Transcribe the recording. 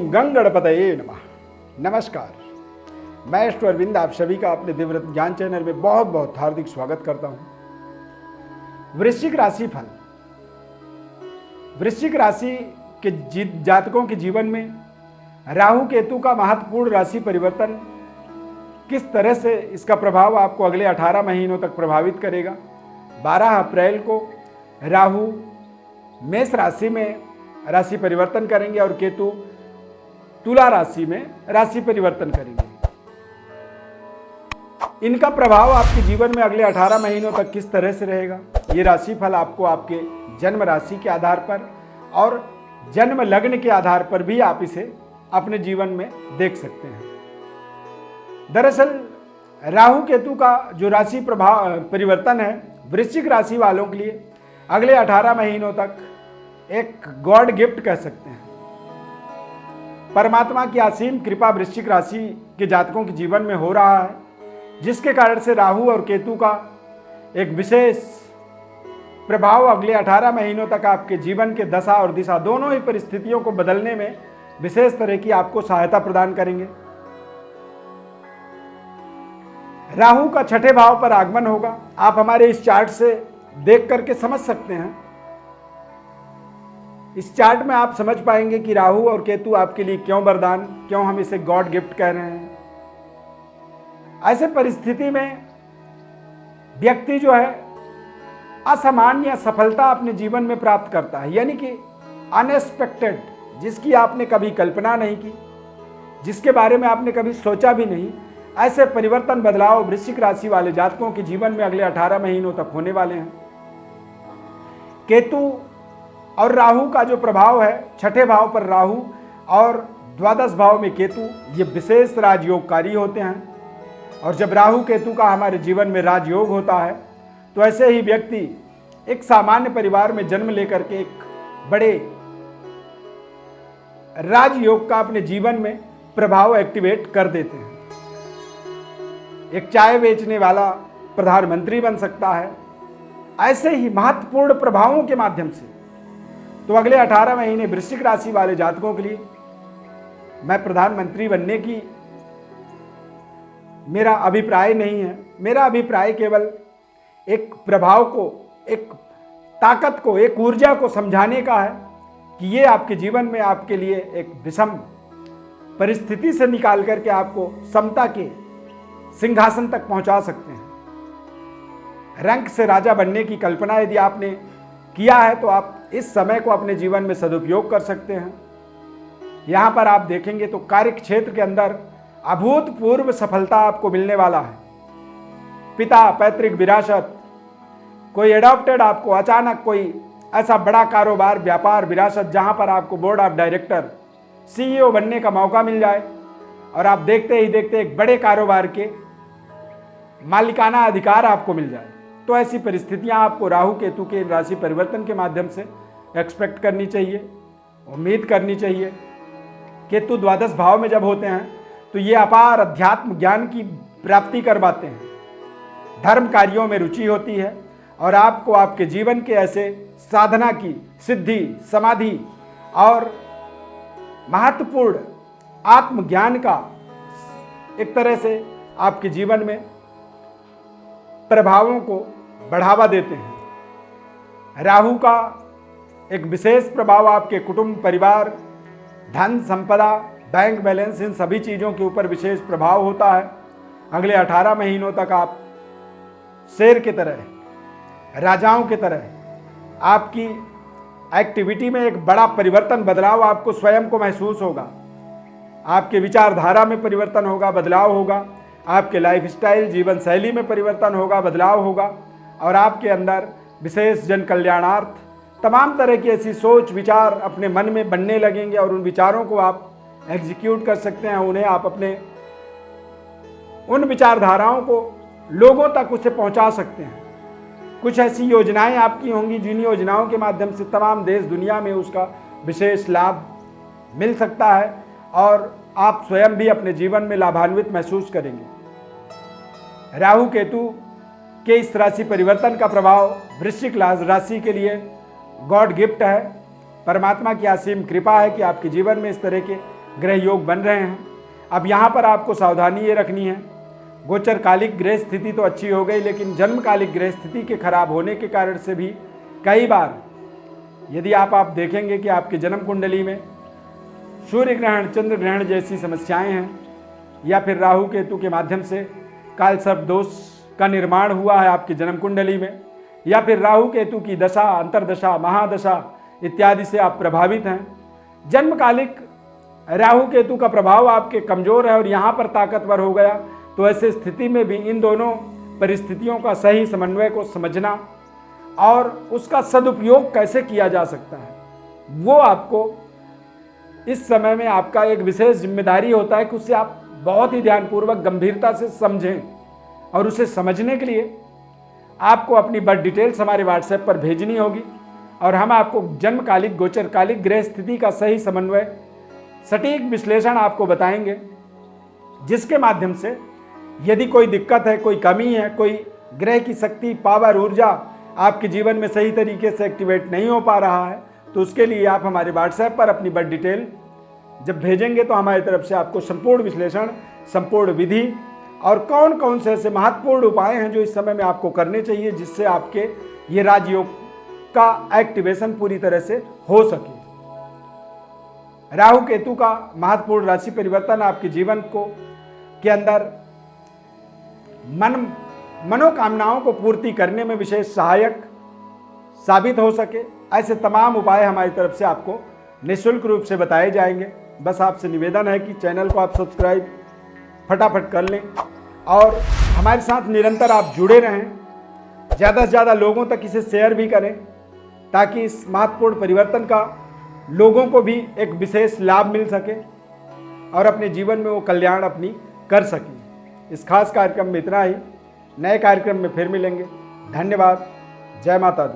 गं गणपतये नमः। नमस्कार, मैं अष्ट अरविंद आप सभी का अपने दिव्यरत्न ज्ञान चैनल में बहुत बहुत हार्दिक स्वागत करता हूं। वृश्चिक राशि फल। वृश्चिक राशि के जातकों के जीवन में राहु केतु का महत्वपूर्ण राशि परिवर्तन किस तरह से इसका प्रभाव आपको अगले 18 महीनों तक प्रभावित करेगा। 12 अप्रैल को राहु मेष राशि में राशि परिवर्तन करेंगे और केतु तुला राशि में राशि परिवर्तन करेंगे। इनका प्रभाव आपके जीवन में अगले 18 महीनों तक किस तरह से रहेगा, ये राशिफल आपको आपके जन्म राशि के आधार पर और जन्म लग्न के आधार पर भी आप इसे अपने जीवन में देख सकते हैं। दरअसल राहु केतु का जो राशि प्रभाव परिवर्तन है वृश्चिक राशि वालों के लिए अगले 18 महीनों तक एक गॉड गिफ्ट कह सकते हैं। परमात्मा की असीम कृपा वृश्चिक राशि के जातकों के जीवन में हो रहा है, जिसके कारण से राहु और केतु का एक विशेष प्रभाव अगले 18 महीनों तक आपके जीवन के दशा और दिशा दोनों ही परिस्थितियों को बदलने में विशेष तरह की आपको सहायता प्रदान करेंगे। राहु का छठे भाव पर आगमन होगा। आप हमारे इस चार्ट से देख करके समझ सकते हैं। इस चार्ट में आप समझ पाएंगे कि राहु और केतु आपके लिए क्यों वरदान, क्यों हम इसे गॉड गिफ्ट कह रहे हैं। ऐसे परिस्थिति में व्यक्ति जो है असामान्य सफलता अपने जीवन में प्राप्त करता है, यानी कि अनएक्सपेक्टेड, जिसकी आपने कभी कल्पना नहीं की, जिसके बारे में आपने कभी सोचा भी नहीं। ऐसे परिवर्तन बदलाव वृश्चिक राशि वाले जातकों के जीवन में अगले 18 महीनों तक होने वाले हैं। केतु और राहु का जो प्रभाव है, छठे भाव पर राहु और द्वादश भाव में केतु, ये विशेष राजयोगकारी होते हैं। और जब राहु केतु का हमारे जीवन में राजयोग होता है तो ऐसे ही व्यक्ति एक सामान्य परिवार में जन्म लेकर के एक बड़े राजयोग का अपने जीवन में प्रभाव एक्टिवेट कर देते हैं। एक चाय बेचने वाला प्रधानमंत्री बन सकता है। ऐसे ही महत्वपूर्ण प्रभावों के माध्यम से तो अगले 18 महीने वृश्चिक राशि वाले जातकों के लिए मैं प्रधानमंत्री बनने की मेरा अभिप्राय नहीं है। मेरा अभिप्राय केवल एक प्रभाव को, एक ताकत को, एक ऊर्जा को समझाने का है कि ये आपके जीवन में आपके लिए एक विषम परिस्थिति से निकाल करके आपको समता के सिंहासन तक पहुंचा सकते हैं। रंक से राजा बनने की कल्पना यदि आपने किया है तो आप इस समय को अपने जीवन में सदुपयोग कर सकते हैं। यहां पर आप देखेंगे तो कार्य क्षेत्र के अंदर अभूतपूर्व सफलता आपको मिलने वाला है। पिता, पैतृक विरासत, कोई एडॉप्टेड, आपको अचानक कोई ऐसा बड़ा कारोबार, व्यापार, विरासत जहां पर आपको बोर्ड ऑफ डायरेक्टर, सीईओ बनने का मौका मिल जाए और आप देखते ही देखते एक बड़े कारोबार के मालिकाना अधिकार आपको मिल जाए। तो ऐसी परिस्थितियां आपको राहु केतु के राशि परिवर्तन के माध्यम से एक्सपेक्ट करनी चाहिए, उम्मीद करनी चाहिए। केतु द्वादश भाव में जब होते हैं तो ये अपार अध्यात्म ज्ञान की प्राप्ति करवाते हैं। धर्म कार्यों में रुचि होती है और आपको आपके जीवन के ऐसे साधना की सिद्धि, समाधि और महत्वपूर्ण आत्मज्ञान का एक तरह से आपके जीवन में प्रभावों को बढ़ावा देते हैं। राहु का एक विशेष प्रभाव आपके कुटुंब, परिवार, धन, संपदा, बैंक बैलेंस, इन सभी चीज़ों के ऊपर विशेष प्रभाव होता है। अगले 18 महीनों तक आप शेर की तरह, राजाओं की तरह आपकी एक्टिविटी में एक बड़ा परिवर्तन, बदलाव आपको स्वयं को महसूस होगा। आपके विचारधारा में परिवर्तन होगा, बदलाव होगा। आपके लाइफस्टाइल, जीवन शैली में परिवर्तन होगा, बदलाव होगा। और आपके अंदर विशेष जन कल्याणार्थ तमाम तरह की ऐसी सोच विचार अपने मन में बनने लगेंगे और उन विचारों को आप एग्जीक्यूट कर सकते हैं। उन्हें आप अपने उन विचारधाराओं को लोगों तक उसे पहुंचा सकते हैं। कुछ ऐसी योजनाएं आपकी होंगी जिन योजनाओं के माध्यम से तमाम देश दुनिया में उसका विशेष लाभ मिल सकता है और आप स्वयं भी अपने जीवन में लाभान्वित महसूस करेंगे। राहु केतु के इस राशि परिवर्तन का प्रभाव वृश्चिक राशि के लिए गॉड गिफ्ट है। परमात्मा की असीम कृपा है कि आपके जीवन में इस तरह के ग्रह योग बन रहे हैं। अब यहाँ पर आपको सावधानी ये रखनी है, गोचर कालिक ग्रह स्थिति तो अच्छी हो गई, लेकिन जन्मकालिक ग्रह स्थिति के खराब होने के कारण से भी कई बार यदि आप देखेंगे कि आपकी जन्म कुंडली में सूर्य ग्रहण, चंद्र ग्रहण जैसी समस्याएं हैं, या फिर राहु केतु के माध्यम से काल सर्प दोष का निर्माण हुआ है आपकी जन्म कुंडली में, या फिर राहु केतु की दशा, अंतरदशा, महादशा इत्यादि से आप प्रभावित हैं। जन्मकालिक राहु केतु का प्रभाव आपके कमजोर है और यहाँ पर ताकतवर हो गया, तो ऐसे स्थिति में भी इन दोनों परिस्थितियों का सही समन्वय को समझना और उसका सदुपयोग कैसे किया जा सकता है, वो आपको इस समय में आपका एक विशेष जिम्मेदारी होता है कि उससे आप बहुत ही ध्यानपूर्वक गंभीरता से समझें। और उसे समझने के लिए आपको अपनी बर्थ डिटेल्स हमारे व्हाट्सएप पर भेजनी होगी और हम आपको जन्मकालिक, गोचरकालिक ग्रह स्थिति का सही समन्वय, सटीक विश्लेषण आपको बताएंगे, जिसके माध्यम से यदि कोई दिक्कत है, कोई कमी है, कोई ग्रह की शक्ति, पावर, ऊर्जा आपके जीवन में सही तरीके से एक्टिवेट नहीं हो पा रहा है, तो उसके लिए आप हमारे व्हाट्सएप पर अपनी बर्थ डिटेल जब भेजेंगे तो हमारी तरफ से आपको संपूर्ण विश्लेषण, संपूर्ण विधि और कौन कौन से ऐसे महत्वपूर्ण उपाय हैं जो इस समय में आपको करने चाहिए, जिससे आपके ये राजयोग का एक्टिवेशन पूरी तरह से हो सके। राहु केतु का महत्वपूर्ण राशि परिवर्तन आपके जीवन को के अंदर मनोकामनाओं को पूर्ति करने में विशेष सहायक साबित हो सके, ऐसे तमाम उपाय हमारी तरफ से आपको निःशुल्क रूप से बताए जाएंगे। बस आपसे निवेदन है कि चैनल को आप सब्सक्राइब फटाफट कर लें और हमारे साथ निरंतर आप जुड़े रहें। ज़्यादा से ज़्यादा लोगों तक इसे शेयर भी करें, ताकि इस महत्वपूर्ण परिवर्तन का लोगों को भी एक विशेष लाभ मिल सके और अपने जीवन में वो कल्याण अपनी कर सकें। इस खास कार्यक्रम में इतना ही। नए कार्यक्रम में फिर मिलेंगे। धन्यवाद। जय माता दी।